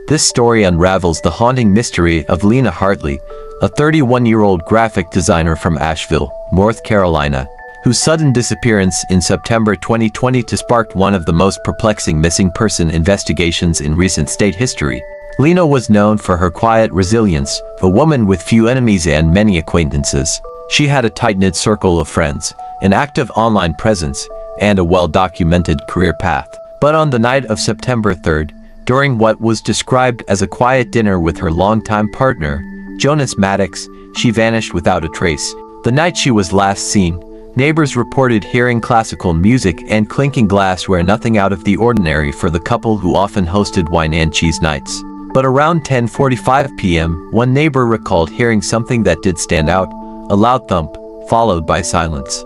This story unravels the haunting mystery of Lena Hartley, a 31-year-old graphic designer from Asheville, North Carolina, whose sudden disappearance in September 2020 sparked one of the most perplexing missing person investigations in recent state history. Lena was known for her quiet resilience, a woman with few enemies and many acquaintances. She had a tight-knit circle of friends, an active online presence, and a well-documented career path. But on the night of September 3rd, during what was described as a quiet dinner with her longtime partner, Jonas Maddox, she vanished without a trace. The night she was last seen, neighbors reported hearing classical music and clinking glassware, nothing out of the ordinary for the couple who often hosted wine and cheese nights. But around 10:45 p.m., one neighbor recalled hearing something that did stand out, a loud thump, followed by silence.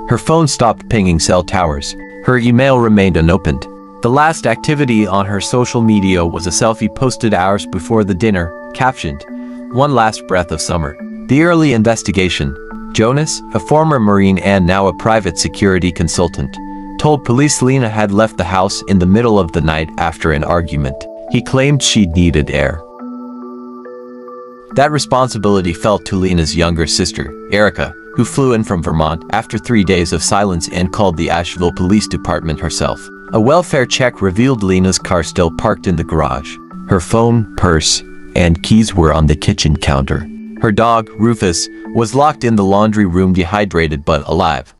Her phone stopped pinging cell towers. Her email remained unopened. The last activity on her social media was a selfie posted hours before the dinner, captioned, "One last breath of summer." The early investigation. Jonas, a former Marine and now a private security consultant, told police Lena had left the house in the middle of the night after an argument. He claimed she needed air. That responsibility fell to Lena's younger sister, Erica, who flew in from Vermont after 3 days of silence and called the Asheville Police Department herself. A welfare check revealed Lena's car still parked in the garage. Her phone, purse, and keys were on the kitchen counter. Her dog, Rufus, was locked in the laundry room, dehydrated but alive.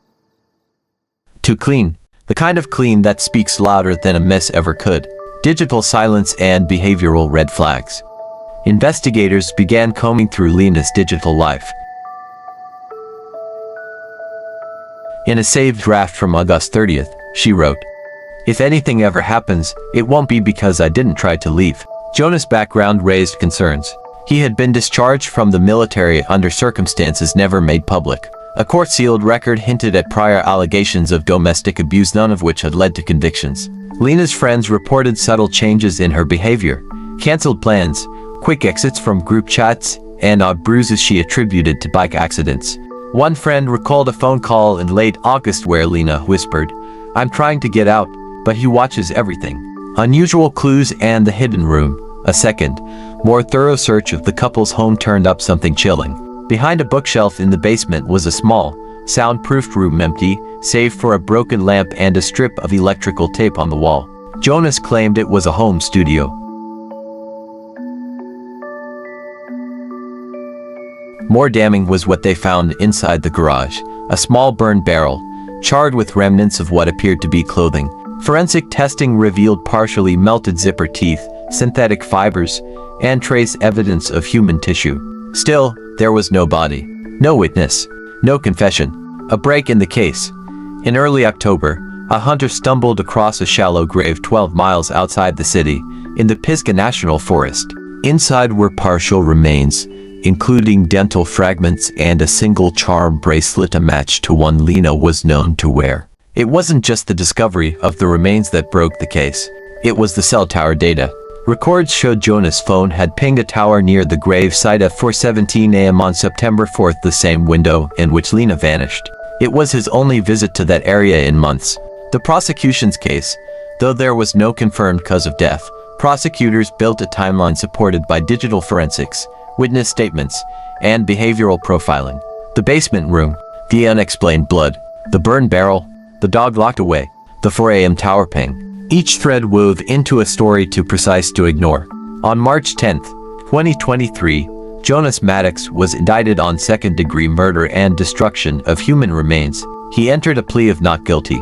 Too clean. The kind of clean that speaks louder than a mess ever could. Digital silence and behavioral red flags. Investigators began combing through Lena's digital life. In a saved draft from August 30th, she wrote, "If anything ever happens, it won't be because I didn't try to leave." Jonas' background raised concerns. He had been discharged from the military under circumstances never made public. A court-sealed record hinted at prior allegations of domestic abuse, none of which had led to convictions. Lena's friends reported subtle changes in her behavior, canceled plans, quick exits from group chats, and odd bruises she attributed to bike accidents. One friend recalled a phone call in late August where Lena whispered, "I'm trying to get out, but he watches everything." Unusual clues and the hidden room. A second, more thorough search of the couple's home turned up something chilling. Behind a bookshelf in the basement was a small, soundproofed room, empty, save for a broken lamp and a strip of electrical tape on the wall. Jonas claimed it was a home studio. More damning was what they found inside the garage, a small burned barrel, charred with remnants of what appeared to be clothing. Forensic testing revealed partially melted zipper teeth, synthetic fibers, and trace evidence of human tissue. Still, there was no body, no witness, no confession. A break in the case. In early October, a hunter stumbled across a shallow grave 12 miles outside the city, in the Pisgah National Forest. Inside were partial remains, including dental fragments and a single charm bracelet, a match to one Lena was known to wear. It wasn't just the discovery of the remains that broke the case. It was the cell tower data. Records showed Jonas' phone had pinged a tower near the grave site at 4:17 a.m. on September 4th, the same window in which Lena vanished. It was his only visit to that area in months. The prosecution's case, though there was no confirmed cause of death, prosecutors built a timeline supported by digital forensics, witness statements, and behavioral profiling. The basement room, the unexplained blood, the burned barrel, the dog locked away, the 4 a.m. tower ping. Each thread wove into a story too precise to ignore. On March 10, 2023, Jonas Maddox was indicted on second-degree murder and destruction of human remains. He entered a plea of not guilty.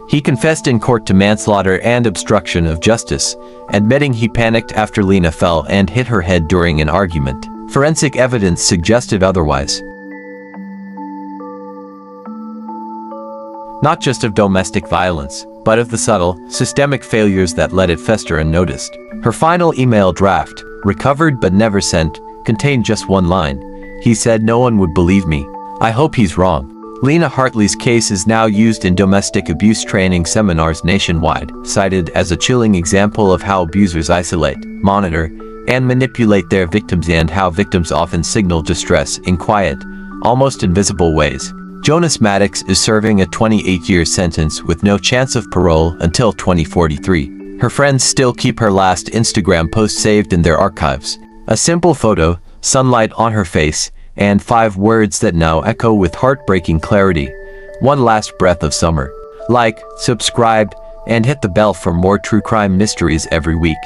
He confessed in court to manslaughter and obstruction of justice, admitting he panicked after Lena fell and hit her head during an argument. Forensic evidence suggested otherwise. Not just of domestic violence, but of the subtle, systemic failures that let it fester unnoticed. Her final email draft, recovered but never sent, contained just one line. He said, "No one would believe me. I hope he's wrong." Lena Hartley's case is now used in domestic abuse training seminars nationwide, cited as a chilling example of how abusers isolate, monitor, and manipulate their victims, and how victims often signal distress in quiet, almost invisible ways. Jonas Maddox is serving a 28-year sentence with no chance of parole until 2043. Her friends still keep her last Instagram post saved in their archives. A simple photo, sunlight on her face, and 5 words that now echo with heartbreaking clarity. One last breath of summer. Like, subscribe, and hit the bell for more true crime mysteries every week.